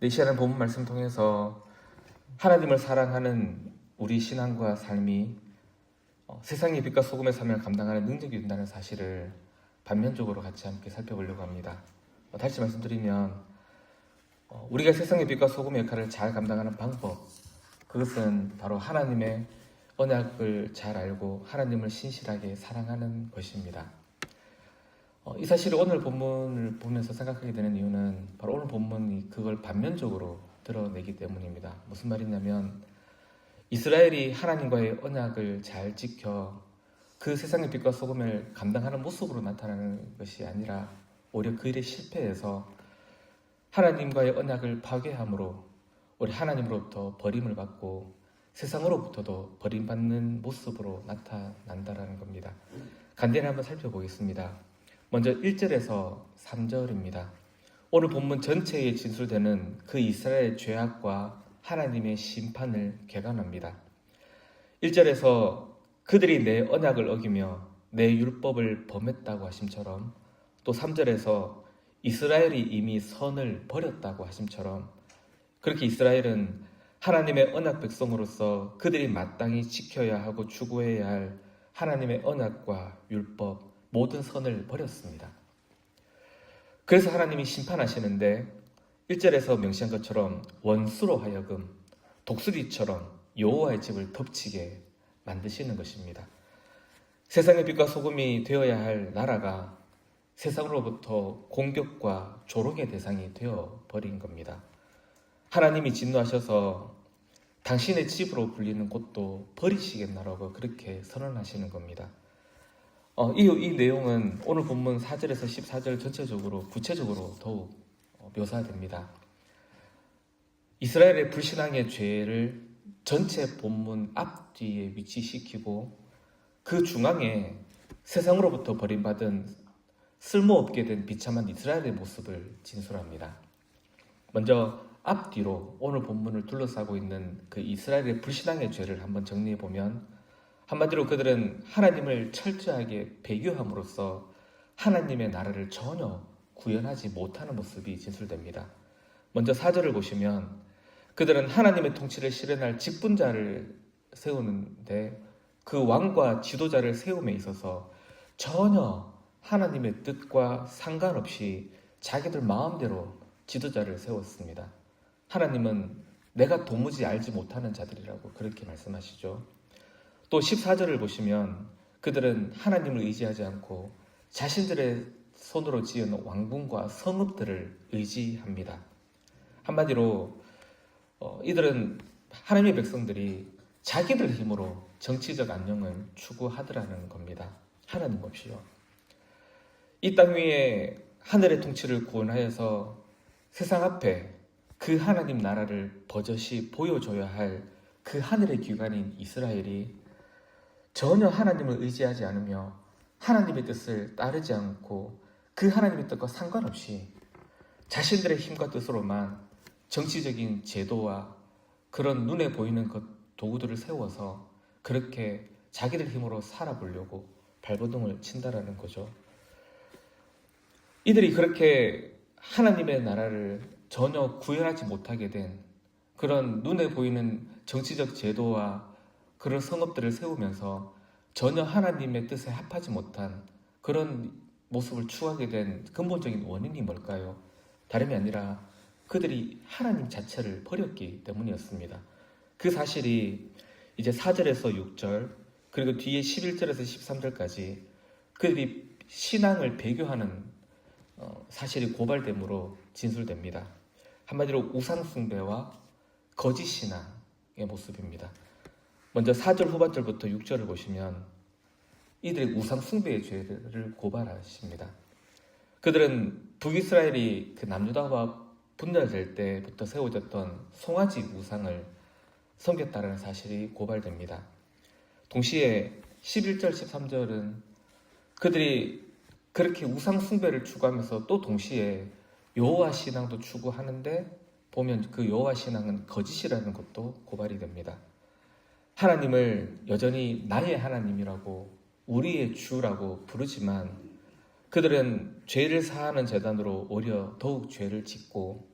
이 시간은 본문 말씀 통해서 하나님을 사랑하는 우리 신앙과 삶이 세상의 빛과 소금의 삶을 감당하는 능력이 된다는 사실을 반면적으로 같이 함께 살펴보려고 합니다. 다시 말씀드리면 우리가 세상의 빛과 소금의 역할을 잘 감당하는 방법, 그것은 바로 하나님의 언약을 잘 알고 하나님을 신실하게 사랑하는 것입니다. 이 사실을 오늘 본문을 보면서 생각하게 되는 이유는 바로 오늘 본문이 그걸 반면적으로 드러내기 때문입니다. 무슨 말이냐면 이스라엘이 하나님과의 언약을 잘 지켜 그 세상의 빛과 소금을 감당하는 모습으로 나타나는 것이 아니라 오히려 그 일에 실패해서 하나님과의 언약을 파괴함으로 우리 하나님으로부터 버림을 받고 세상으로부터도 버림받는 모습으로 나타난다는 겁니다. 간단히 한번 살펴보겠습니다. 먼저 1절에서 3절입니다. 오늘 본문 전체에 진술되는 그 이스라엘의 죄악과 하나님의 심판을 개관합니다. 1절에서 그들이 내 언약을 어기며 내 율법을 범했다고 하심처럼, 또 3절에서 이스라엘이 이미 선을 버렸다고 하심처럼, 그렇게 이스라엘은 하나님의 언약 백성으로서 그들이 마땅히 지켜야 하고 추구해야 할 하나님의 언약과 율법, 모든 선을 버렸습니다. 그래서 하나님이 심판하시는데 1절에서 명시한 것처럼 원수로 하여금 독수리처럼 여호와의 집을 덮치게 만드시는 것입니다. 세상의 빛과 소금이 되어야 할 나라가 세상으로부터 공격과 조롱의 대상이 되어버린 겁니다. 하나님이 진노하셔서 당신의 집으로 불리는 곳도 버리시겠나라고 그렇게 선언하시는 겁니다. 이 내용은 오늘 본문 4절에서 14절 전체적으로 구체적으로 더욱 묘사됩니다. 이스라엘의 불신앙의 죄를 전체 본문 앞뒤에 위치시키고 그 중앙에 세상으로부터 버림받은 쓸모없게 된 비참한 이스라엘의 모습을 진술합니다. 먼저 앞뒤로 오늘 본문을 둘러싸고 있는 그 이스라엘의 불신앙의 죄를 한번 정리해보면 한마디로 그들은 하나님을 철저하게 배교함으로써 하나님의 나라를 전혀 구현하지 못하는 모습이 진술됩니다. 먼저 4절을 보시면 그들은 하나님의 통치를 실현할 직분자를 세우는데 그 왕과 지도자를 세움에 있어서 전혀 하나님의 뜻과 상관없이 자기들 마음대로 지도자를 세웠습니다. 하나님은 내가 도무지 알지 못하는 자들이라고 그렇게 말씀하시죠. 또 14절을 보시면 그들은 하나님을 의지하지 않고 자신들의 손으로 지은 왕궁과 성읍들을 의지합니다. 한마디로 이들은 하나님의 백성들이 자기들 힘으로 정치적 안녕을 추구하더라는 겁니다. 하나님 없이요. 이 땅 위에 하늘의 통치를 구원하여서 세상 앞에 그 하나님 나라를 버젓이 보여줘야 할 그 하늘의 기관인 이스라엘이 전혀 하나님을 의지하지 않으며 하나님의 뜻을 따르지 않고 그 하나님의 뜻과 상관없이 자신들의 힘과 뜻으로만 정치적인 제도와 그런 눈에 보이는 도구들을 세워서 그렇게 자기들 힘으로 살아보려고 발버둥을 친다라는 거죠. 이들이 그렇게 하나님의 나라를 전혀 구현하지 못하게 된 그런 눈에 보이는 정치적 제도와 그런 성읍들을 세우면서 전혀 하나님의 뜻에 합하지 못한 그런 모습을 추구하게 된 근본적인 원인이 뭘까요? 다름이 아니라 그들이 하나님 자체를 버렸기 때문이었습니다. 그 사실이 이제 4절에서 6절 그리고 뒤에 11절에서 13절까지 그들이 신앙을 배교하는 사실이 고발됨으로 진술됩니다. 한마디로 우상숭배와 거짓신앙의 모습입니다. 먼저 4절 후반절부터 6절을 보시면 이들의 우상숭배의 죄를 고발하십니다. 그들은 북이스라엘이 그 남유다와 분열될 때부터 세워졌던 송아지 우상을 섬겼다는 사실이 고발됩니다. 동시에 11절, 13절은 그들이 그렇게 우상숭배를 추구하면서 또 동시에 여호와 신앙도 추구하는데 보면 그 여호와 신앙은 거짓이라는 것도 고발이 됩니다. 하나님을 여전히 나의 하나님이라고 우리의 주라고 부르지만 그들은 죄를 사하는 재단으로 오히려 더욱 죄를 짓고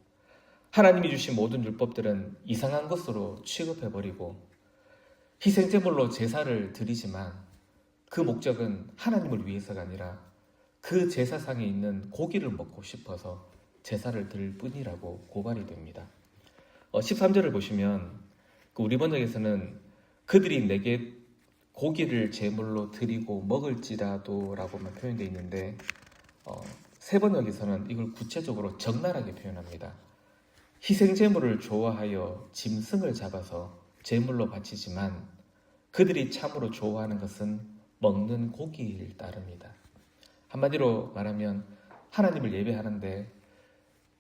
하나님이 주신 모든 율법들은 이상한 것으로 취급해버리고 희생제물로 제사를 드리지만 그 목적은 하나님을 위해서가 아니라 그 제사상에 있는 고기를 먹고 싶어서 제사를 드릴 뿐이라고 고발이 됩니다. 13절을 보시면 우리 번역에서는 그들이 내게 고기를 제물로 드리고 먹을지라도 라고만 표현되어 있는데 세 번역에서는 이걸 구체적으로 적나라하게 표현합니다. 희생제물을 좋아하여 짐승을 잡아서 제물로 바치지만 그들이 참으로 좋아하는 것은 먹는 고기일 따름이다. 한마디로 말하면 하나님을 예배하는데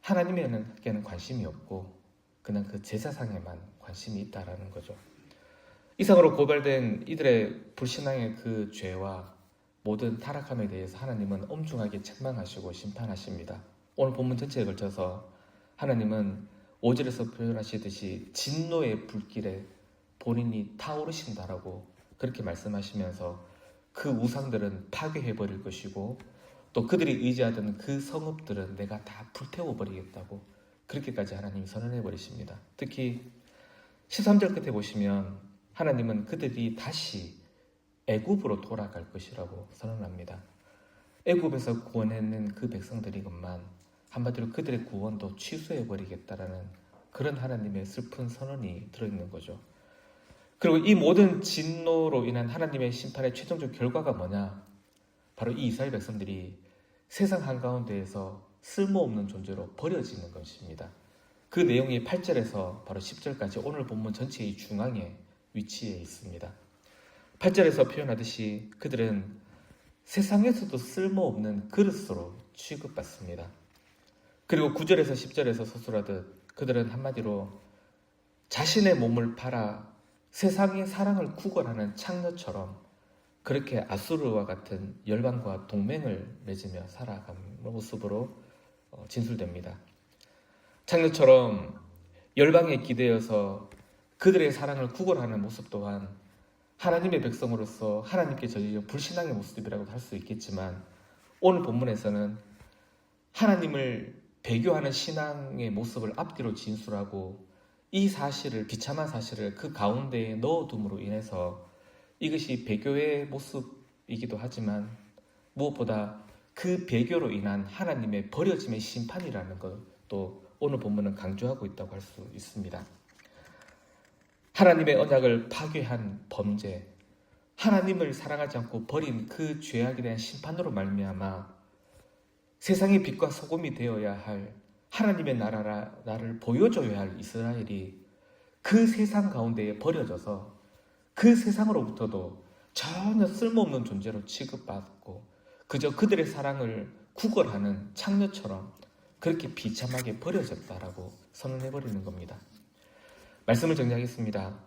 하나님에게는 관심이 없고 그냥 그 제사상에만 관심이 있다라는 거죠. 이상으로 고발된 이들의 불신앙의 그 죄와 모든 타락함에 대해서 하나님은 엄중하게 책망하시고 심판하십니다. 오늘 본문 전체에 걸쳐서 하나님은 5절에서 표현하시듯이 진노의 불길에 본인이 타오르신다라고 그렇게 말씀하시면서 그 우상들은 파괴해버릴 것이고 또 그들이 의지하던 그 성읍들은 내가 다 불태워버리겠다고 그렇게까지 하나님이 선언해버리십니다. 특히 13절 끝에 보시면 하나님은 그들이 다시 애굽으로 돌아갈 것이라고 선언합니다. 애굽에서 구원해낸 그 백성들이건만 한마디로 그들의 구원도 취소해버리겠다라는 그런 하나님의 슬픈 선언이 들어있는 거죠. 그리고 이 모든 진노로 인한 하나님의 심판의 최종적 결과가 뭐냐? 바로 이 이스라엘 백성들이 세상 한가운데에서 쓸모없는 존재로 버려지는 것입니다. 그 내용이 8절에서 바로 10절까지 오늘 본문 전체의 중앙에 위치해 있습니다. 8절에서 표현하듯이 그들은 세상에서도 쓸모없는 그릇으로 취급받습니다. 그리고 9절에서 10절에서 서술하듯 그들은 한마디로 자신의 몸을 팔아 세상의 사랑을 구걸하는 창녀처럼 그렇게 아수르와 같은 열방과 동맹을 맺으며 살아가는 모습으로 진술됩니다. 창녀처럼 열방에 기대어서 그들의 사랑을 구걸하는 모습 또한 하나님의 백성으로서 하나님께 저지른 불신앙의 모습이라고 할 수 있겠지만 오늘 본문에서는 하나님을 배교하는 신앙의 모습을 앞뒤로 진술하고 이 사실을 비참한 사실을 그 가운데에 넣어둠으로 인해서 이것이 배교의 모습이기도 하지만 무엇보다 그 배교로 인한 하나님의 버려짐의 심판이라는 것도 오늘 본문은 강조하고 있다고 할 수 있습니다. 하나님의 언약을 파괴한 범죄, 하나님을 사랑하지 않고 버린 그 죄악에 대한 심판으로 말미암아 세상의 빛과 소금이 되어야 할 하나님의 나라를 보여줘야 할 이스라엘이 그 세상 가운데에 버려져서 그 세상으로부터도 전혀 쓸모없는 존재로 취급받고 그저 그들의 사랑을 구걸하는 창녀처럼 그렇게 비참하게 버려졌다라고 선언해버리는 겁니다. 말씀을 정리하겠습니다.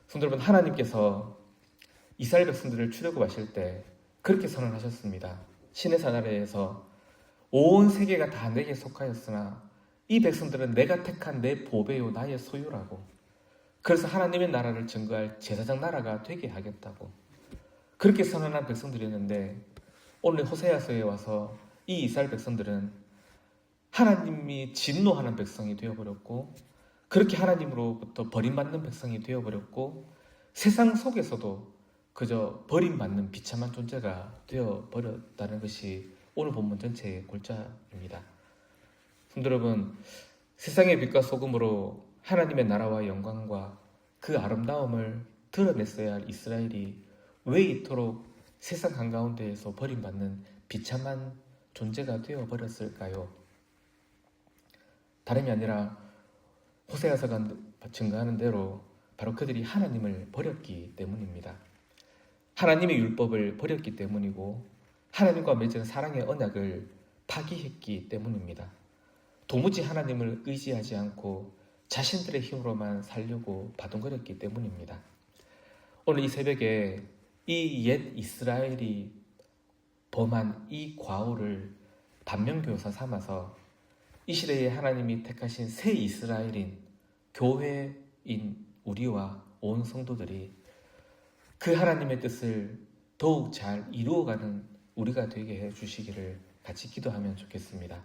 성도 여러분, 하나님께서 이스라엘 백성들을 출애굽하실 때 그렇게 선언하셨습니다. 신의 사나라에서 온 세계가 다 내게 속하였으나 이 백성들은 내가 택한 내 보배요 나의 소유라고, 그래서 하나님의 나라를 증거할 제사장 나라가 되게 하겠다고 그렇게 선언한 백성들이었는데 오늘 호세아서에 와서 이 이스라엘 백성들은 하나님이 진노하는 백성이 되어버렸고 그렇게 하나님으로부터 버림받는 백성이 되어버렸고 세상 속에서도 그저 버림받는 비참한 존재가 되어버렸다는 것이 오늘 본문 전체의 골자입니다. 성도 여러분, 세상의 빛과 소금으로 하나님의 나라와 영광과 그 아름다움을 드러냈어야 할 이스라엘이 왜 이토록 세상 한가운데에서 버림받는 비참한 존재가 되어버렸을까요? 다름이 아니라 호세아서가 증거하는 대로 바로 그들이 하나님을 버렸기 때문입니다. 하나님의 율법을 버렸기 때문이고 하나님과 맺은 사랑의 언약을 파기했기 때문입니다. 도무지 하나님을 의지하지 않고 자신들의 힘으로만 살려고 바둥거렸기 때문입니다. 오늘 이 새벽에 이 옛 이스라엘이 범한 이 과오를 반면교사 삼아서 이 시대에 하나님이 택하신 새 이스라엘인 교회인 우리와 온 성도들이 그 하나님의 뜻을 더욱 잘 이루어가는 우리가 되게 해주시기를 같이 기도하면 좋겠습니다.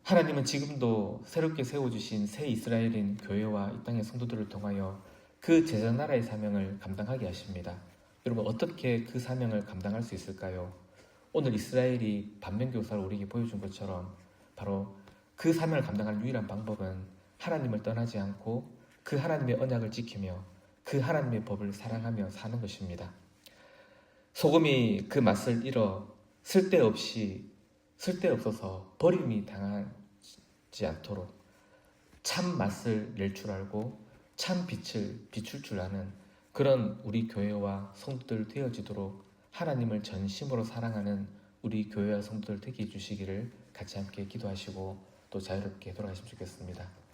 하나님은 지금도 새롭게 세워주신 새 이스라엘인 교회와 이 땅의 성도들을 통하여 그 제자 나라의 사명을 감당하게 하십니다. 여러분, 어떻게 그 사명을 감당할 수 있을까요? 오늘 이스라엘이 반면교사를 우리에게 보여준 것처럼 바로 그 사명을 감당할 유일한 방법은 하나님을 떠나지 않고 그 하나님의 언약을 지키며 그 하나님의 법을 사랑하며 사는 것입니다. 소금이 그 맛을 잃어 쓸데없어서 버림이 당하지 않도록 참 맛을 낼 줄 알고 참 빛을 비출 줄 아는 그런 우리 교회와 성도들 되어지도록 하나님을 전심으로 사랑하는 우리 교회와 성도들 되게 해주시기를 같이 함께 기도하시고 또 자유롭게 돌아가시면 좋겠습니다.